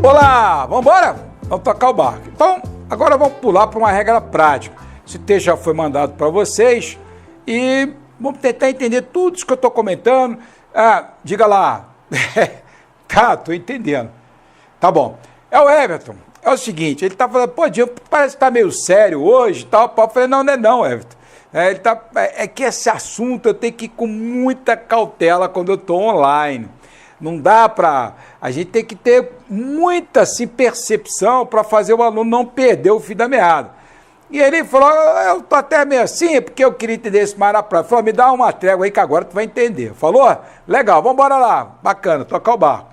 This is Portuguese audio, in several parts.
Olá, vamos embora? Vamos tocar o barco. Então, agora vamos pular para uma regra prática. Esse texto já foi mandado para vocês e vamos tentar entender tudo isso que eu estou comentando. Diga lá. Tá, estou entendendo. Tá bom. É o Everton. É o seguinte, ele tá falando, pô, Diego, parece que tá meio sério hoje e tal. Eu falei, não, não é não, Everton. É que esse assunto eu tenho que ir com muita cautela quando eu estou online. Não dá para... A gente tem que ter muita percepção para fazer o aluno não perder o fio da meada. E ele falou, eu tô até meio assim, porque eu queria entender isso mais na prática. Falou, me dá uma trégua aí que agora tu vai entender. Falou? Legal, vamos embora lá. Bacana, tocar o barco.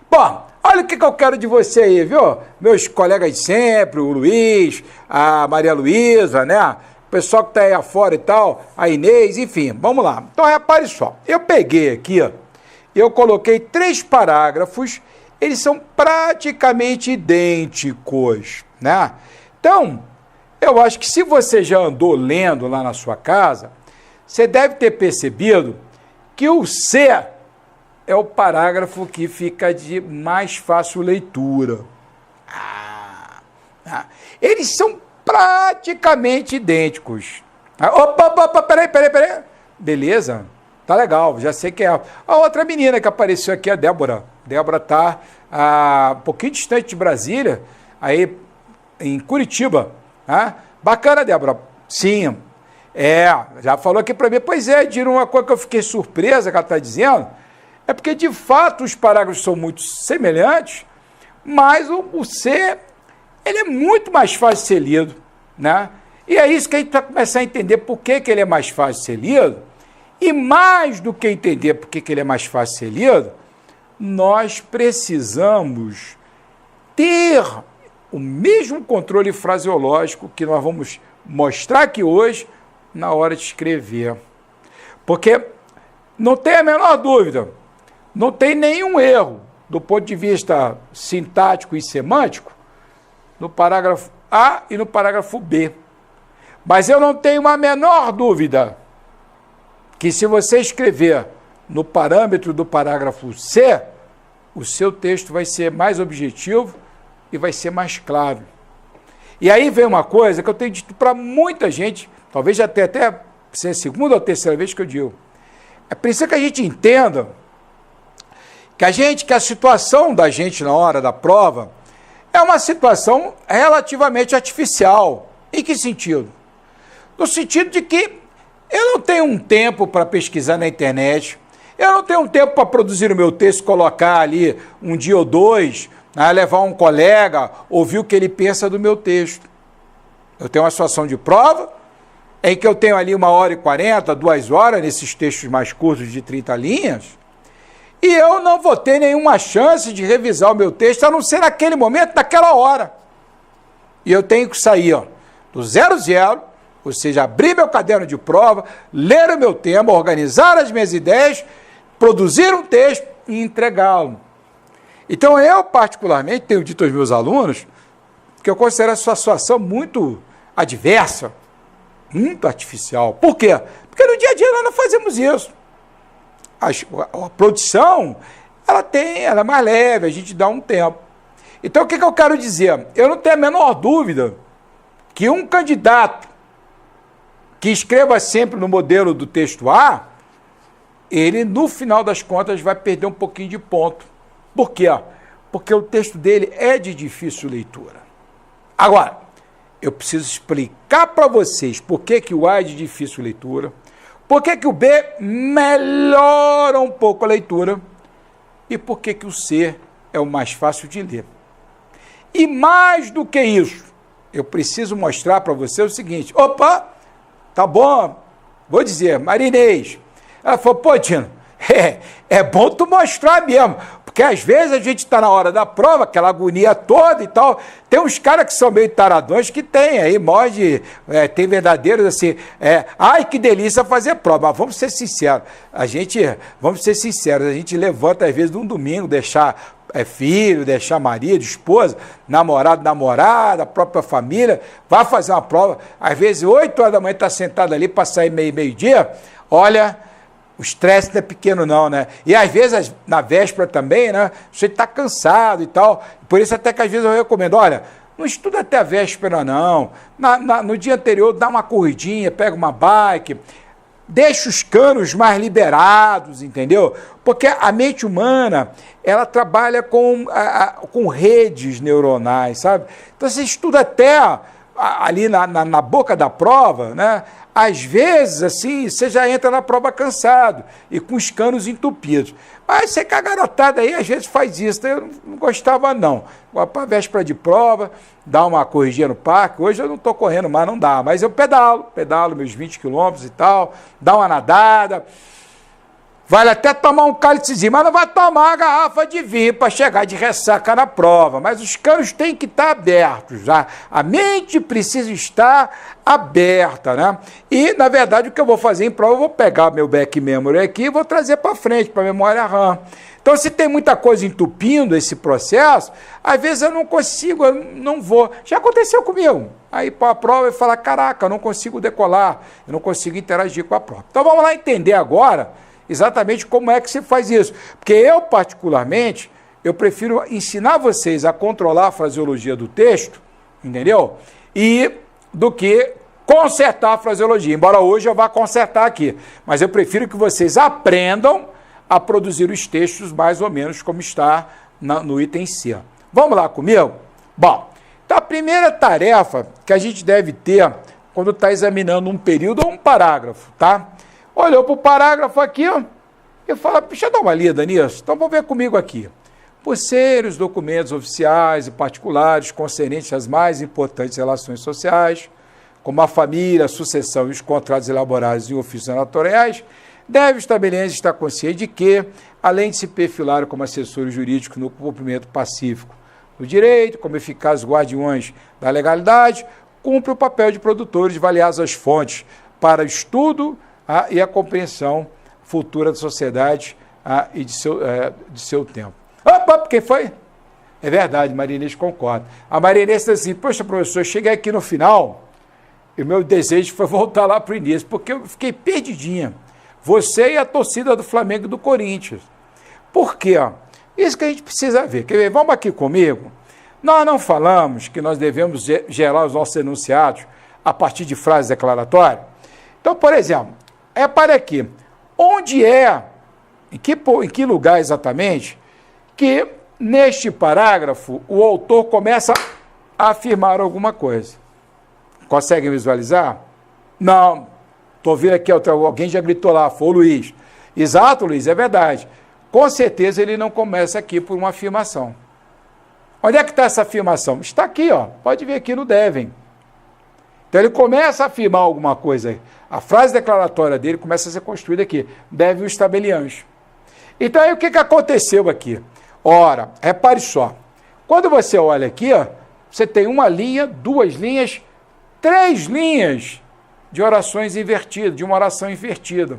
Bom, olha o que eu quero de você aí, viu? Meus colegas de sempre, o Luiz, a Maria Luísa, né? O pessoal que tá aí afora e tal, a Inês, enfim, vamos lá. Então, repare só, eu peguei aqui, ó, eu coloquei 3 parágrafos, eles são praticamente idênticos, né? Então, eu acho que se você já andou lendo lá na sua casa, você deve ter percebido que o C é o parágrafo que fica de mais fácil leitura. Eles são praticamente idênticos. Opa, peraí. Beleza, tá legal, já sei que é. A outra menina que apareceu aqui é a Débora. Débora tá um pouquinho distante de Brasília, aí em Curitiba. Bacana, Débora. Sim, já falou aqui para mim. Pois é, Dino, uma coisa que eu fiquei surpresa que ela está dizendo, é porque, de fato, os parágrafos são muito semelhantes, mas o C, ele é muito mais fácil de ser lido, né? E é isso que a gente vai começar a entender por que ele é mais fácil de ser lido, e mais do que entender por que ele é mais fácil de ser lido, nós precisamos ter o mesmo controle fraseológico que nós vamos mostrar aqui hoje na hora de escrever. Porque não tem a menor dúvida, não tem nenhum erro do ponto de vista sintático e semântico no parágrafo A e no parágrafo B. Mas eu não tenho a menor dúvida que se você escrever no parâmetro do parágrafo C, o seu texto vai ser mais objetivo e vai ser mais claro. E aí vem uma coisa que eu tenho dito para muita gente, talvez já tenha até ser a segunda ou terceira vez que eu digo. É preciso que a gente entenda que a situação da gente na hora da prova é uma situação relativamente artificial. Em que sentido? No sentido de que eu não tenho um tempo para pesquisar na internet, eu não tenho um tempo para produzir o meu texto, colocar ali um dia ou dois, levar um colega, ouvir o que ele pensa do meu texto. Eu tenho uma situação de prova, em que eu tenho ali 1h40, 2 horas, nesses textos mais curtos de 30 linhas, e eu não vou ter nenhuma chance de revisar o meu texto, a não ser naquele momento, naquela hora. E eu tenho que sair do 0, ou seja, abrir meu caderno de prova, ler o meu tema, organizar as minhas ideias, produzir um texto e entregá-lo. Então, eu particularmente tenho dito aos meus alunos que eu considero essa situação muito adversa, muito artificial. Por quê? Porque no dia a dia nós não fazemos isso. A produção, ela é mais leve, a gente dá um tempo. Então, o que eu quero dizer? Eu não tenho a menor dúvida que um candidato que escreva sempre no modelo do texto A, ele, no final das contas, vai perder um pouquinho de ponto. Por quê? Porque o texto dele é de difícil leitura. Agora, eu preciso explicar para vocês por que o A é de difícil leitura, por que o B melhora um pouco a leitura e por que o C é o mais fácil de ler. E mais do que isso, eu preciso mostrar para você o seguinte, opa, tá bom, vou dizer, Maria Inês, ela falou, pô, Dino, é bom tu mostrar mesmo, porque às vezes a gente está na hora da prova, aquela agonia toda e tal, tem uns caras que são meio taradões que tem aí, tem verdadeiros assim, ai que delícia fazer prova, mas vamos ser sinceros, a gente levanta às vezes num domingo, deixar filho, deixar marido, esposa, namorado, namorada, a própria família, vai fazer uma prova, às vezes 8 horas da manhã está sentado ali para sair meio-dia, olha, O estresse não é pequeno não, né? E às vezes, na véspera também, né? Você está cansado e tal. Por isso até que às vezes eu recomendo, olha, não estuda até a véspera não. No dia anterior, dá uma corridinha, pega uma bike, deixa os canos mais liberados, entendeu? Porque a mente humana, ela trabalha com redes neuronais, sabe? Então você estuda até ali na boca da prova, né? Às vezes, assim, você já entra na prova cansado e com os canos entupidos. Mas você que a garotada aí, às vezes faz isso. Eu não gostava, não. Para véspera de prova, dar uma corridinha no parque. Hoje eu não estou correndo mais, não dá. Mas eu pedalo meus 20 quilômetros e tal, dá uma nadada. Vale até tomar um cálicezinho, mas não vai tomar uma garrafa de vinho para chegar de ressaca na prova. Mas os canos têm que estar abertos, já. A mente precisa estar aberta, né? E, na verdade, o que eu vou fazer em prova, eu vou pegar meu back memory aqui e vou trazer para frente, para a memória RAM. Então, se tem muita coisa entupindo esse processo, às vezes eu não consigo, eu não vou. Já aconteceu comigo. Aí, para a prova, eu falo, caraca, eu não consigo decolar, eu não consigo interagir com a prova. Então, vamos lá entender agora exatamente como é que se faz isso. Porque eu, particularmente, eu prefiro ensinar vocês a controlar a fraseologia do texto, entendeu? Do que consertar a fraseologia. Embora hoje eu vá consertar aqui. Mas eu prefiro que vocês aprendam a produzir os textos mais ou menos como está no item C. Vamos lá comigo? Bom, então a primeira tarefa que a gente deve ter quando está examinando um período ou um parágrafo, tá? Olhou para o parágrafo aqui, ó, e fala, deixa eu dar uma lida nisso. Então, vamos ver comigo aqui. Por ser os documentos oficiais e particulares concernentes às mais importantes relações sociais, como a família, a sucessão e os contratos elaborados em ofícios senatoriais, deve o estabelecido estar consciente de que, além de se perfilar como assessores jurídicos no cumprimento pacífico do direito, como eficazes guardiões da legalidade, cumpre o papel de produtores de valiosas fontes para estudo e a compreensão futura da sociedade e de seu tempo. Opa, quem foi? É verdade, Maria Inês concorda. A Maria Inês disse assim, poxa, professor, cheguei aqui no final e o meu desejo foi voltar lá para o início, porque eu fiquei perdidinha. Você e a torcida do Flamengo e do Corinthians. Por quê? Isso que a gente precisa ver. Quer ver? Vamos aqui comigo. Nós não falamos que nós devemos gerar os nossos enunciados a partir de frases declaratórias? Então, por exemplo, repare aqui, onde em que lugar exatamente, que neste parágrafo o autor começa a afirmar alguma coisa. Conseguem visualizar? Não. Estou vendo aqui, alguém já gritou lá, foi o Luiz. Exato, Luiz, é verdade. Com certeza ele não começa aqui por uma afirmação. Onde é que está essa afirmação? Está aqui, ó. Pode ver aqui no devem. Então ele começa a afirmar alguma coisa aí. A frase declaratória dele começa a ser construída aqui. Deve o estabeliante. Então aí o que aconteceu aqui? Ora, repare só. Quando você olha aqui, ó, você tem uma linha, 2 linhas, 3 linhas de orações invertidas, de uma oração invertida.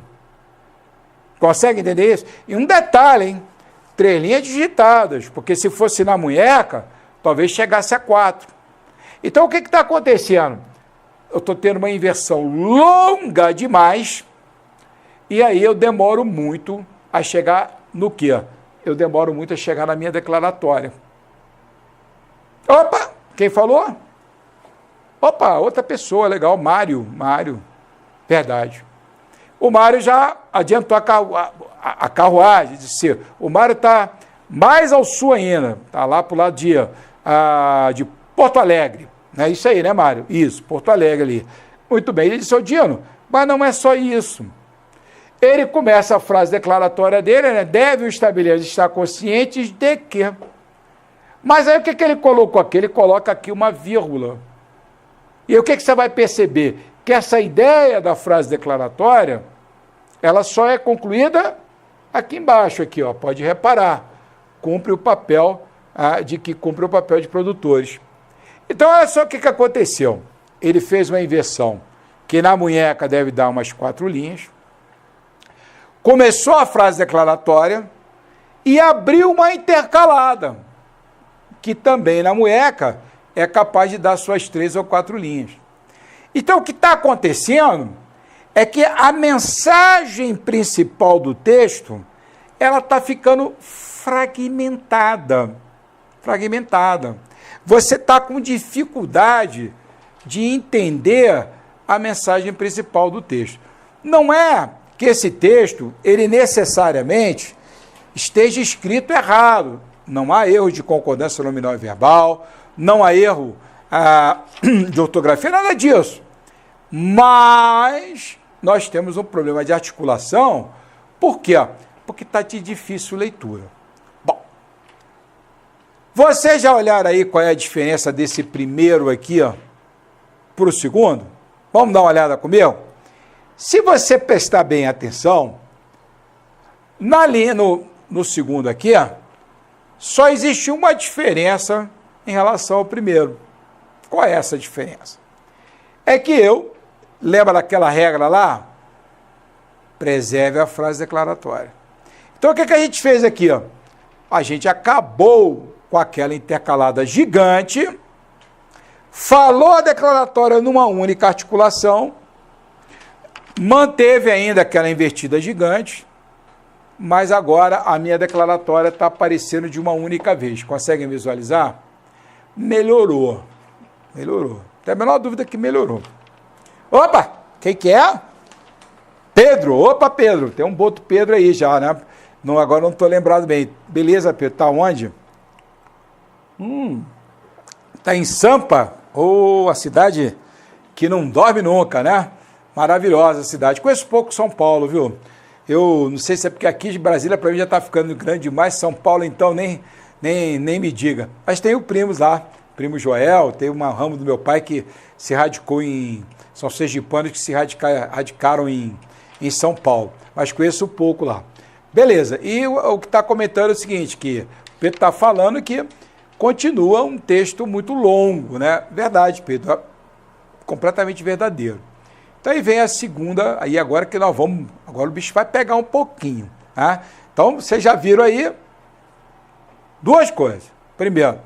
Consegue entender isso? E um detalhe, hein? 3 linhas digitadas, porque se fosse na munheca, talvez chegasse a 4. Então o que está acontecendo? Eu estou tendo uma inversão longa demais, e aí eu demoro muito a chegar no quê? Eu demoro muito a chegar na minha declaratória. Opa! Quem falou? Opa, outra pessoa, legal, Mário, verdade. O Mário já adiantou a carruagem, disse, o Mário está mais ao sul ainda, está lá para o lado de Porto Alegre. É isso aí, né, Mário? Isso, Porto Alegre ali. Muito bem, ele disse, ô Dino, mas não é só isso. Ele começa a frase declaratória dele, né? Deve o estabelecido estar conscientes de que. Mas aí o que ele colocou aqui? Ele coloca aqui uma vírgula. E o que você vai perceber? Que essa ideia da frase declaratória, ela só é concluída aqui embaixo, aqui, ó, pode reparar. Cumpre o papel de produtores. Então, olha só o que aconteceu. Ele fez uma inversão, que na munheca deve dar umas 4 linhas, começou a frase declaratória e abriu uma intercalada, que também na munheca é capaz de dar suas 3 ou 4 linhas. Então, o que está acontecendo é que a mensagem principal do texto, ela está ficando fragmentada. Fragmentada. Você está com dificuldade de entender a mensagem principal do texto. Não é que esse texto, ele necessariamente esteja escrito errado. Não há erro de concordância nominal e verbal, não há erro de ortografia, nada disso. Mas nós temos um problema de articulação. Por quê? Porque está de difícil leitura. Bom, vocês já olharam aí qual é a diferença desse primeiro aqui para o segundo? Vamos dar uma olhada comigo? Se você prestar bem atenção, no segundo aqui, só existe uma diferença em relação ao primeiro. Qual é essa diferença? É que lembra daquela regra lá? Preserve a frase declaratória. Então, o que a gente fez aqui? A gente acabou com aquela intercalada gigante, falou a declaratória numa única articulação, manteve ainda aquela invertida gigante, mas agora a minha declaratória está aparecendo de uma única vez. Conseguem visualizar? Melhorou. Melhorou. Tem a menor dúvida que melhorou. Opa! Quem que é? Pedro. Opa, Pedro. Tem um outro Pedro aí já, né? Não, agora não estou lembrado bem. Beleza, Pedro. Está onde? Está em Sampa. A cidade que não dorme nunca, né? Maravilhosa a cidade. Conheço pouco São Paulo, viu? Eu não sei se é porque aqui de Brasília para mim já está ficando grande demais. São Paulo, então, nem me diga. Mas tenho primos lá. Primo Joel, tem um ramo do meu pai que se radicou são sergipanos que se radicaram em São Paulo. Mas conheço pouco lá. Beleza. E o que está comentando é o seguinte, que o Pedro está falando que continua um texto muito longo, né? Verdade, Pedro. Completamente verdadeiro. Então aí vem a segunda, aí agora o bicho vai pegar um pouquinho, tá? Então vocês já viram aí duas coisas. Primeiro,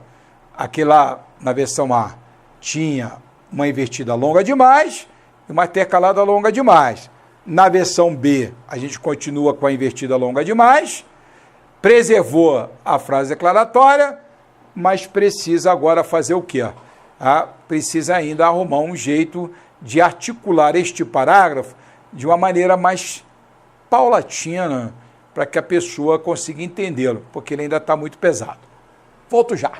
aqui lá na versão A tinha uma invertida longa demais e uma intercalada longa demais. Na versão B, a gente continua com a invertida longa demais, preservou a frase declaratória, mas precisa agora fazer o quê? Precisa ainda arrumar um jeito de articular este parágrafo de uma maneira mais paulatina para que a pessoa consiga entendê-lo, porque ele ainda está muito pesado. Volto já.